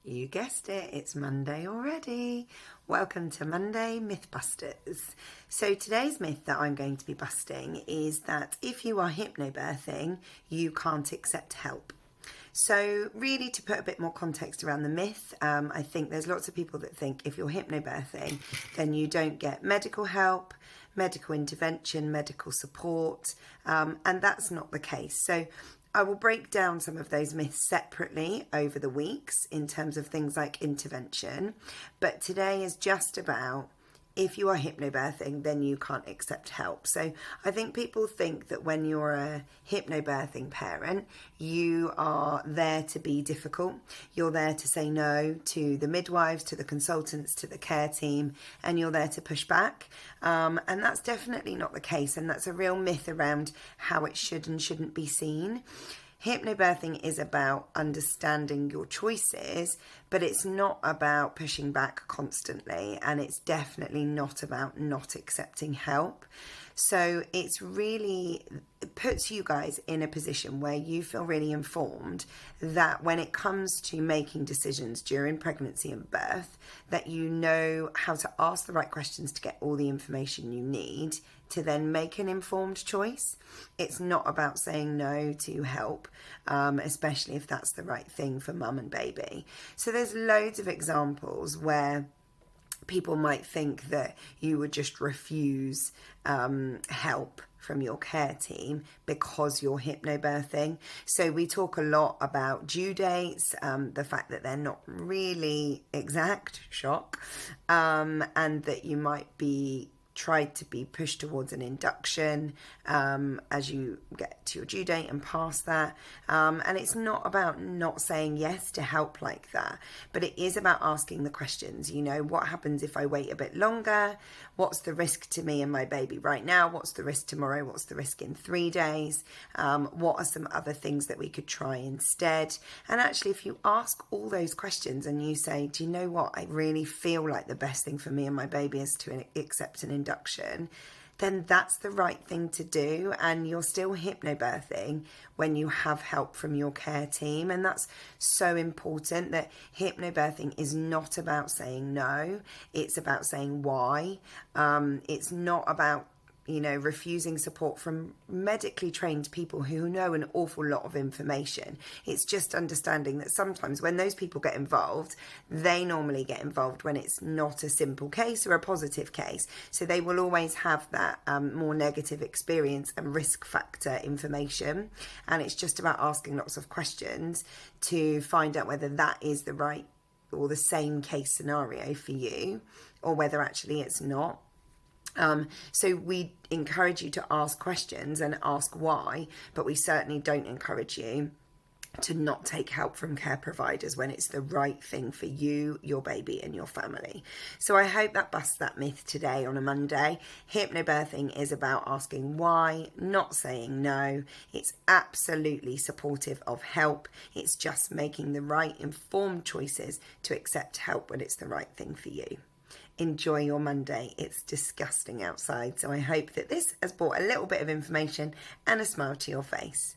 You guessed it, it's Monday already. Welcome to Monday Mythbusters. So today's myth that I'm going to be busting is that if you are hypnobirthing, you can't accept help. So really, to put a bit more context around the myth, I think there's lots of people that think if you're hypnobirthing, then you don't get medical help, medical intervention, medical support, and that's not the case. So I will break down some of those myths separately over the weeks in terms of things like intervention, but today is just about if you are hypnobirthing, then you can't accept help. So I think people think that when you're a hypnobirthing parent, you are there to be difficult. You're there to say no to the midwives, to the consultants, to the care team, and you're there to push back. And that's definitely not the case. And that's a real myth around how it should and shouldn't be seen. Hypnobirthing is about understanding your choices, but it's not about pushing back constantly, and it's definitely not about not accepting help. So it puts you guys in a position where you feel really informed that when it comes to making decisions during pregnancy and birth, that you know how to ask the right questions to get all the information you need to then make an informed choice. It's not about saying no to help, especially if that's the right thing for mum and baby. So there's loads of examples where people might think that you would just refuse help from your care team because you're hypnobirthing. So we talk a lot about due dates, the fact that they're not really exact, shock, and that you might be tried to be pushed towards an induction as you get to your due date and past that. And it's not about not saying yes to help like that, but it is about asking the questions. You know, what happens if I wait a bit longer? What's the risk to me and my baby right now? What's the risk tomorrow? What's the risk in 3 days? What are some other things that we could try instead? And actually, if you ask all those questions and you say, do you know what? I really feel like the best thing for me and my baby is to accept an induction, then that's the right thing to do, and you're still hypnobirthing when you have help from your care team. And that's so important, that hypnobirthing is not about saying no, it's about saying why. It's not about refusing support from medically trained people who know an awful lot of information. It's just understanding that sometimes when those people get involved, they normally get involved when it's not a simple case or a positive case. So they will always have that more negative experience and risk factor information. And it's just about asking lots of questions to find out whether that is the right or the same case scenario for you, or whether actually it's not. So we encourage you to ask questions and ask why, but we certainly don't encourage you to not take help from care providers when it's the right thing for you, your baby and your family. So I hope that busts that myth today on a Monday. Hypnobirthing is about asking why, not saying no. It's absolutely supportive of help. It's just making the right informed choices to accept help when it's the right thing for you. Enjoy your Monday. It's disgusting outside, so I hope that this has brought a little bit of information and a smile to your face.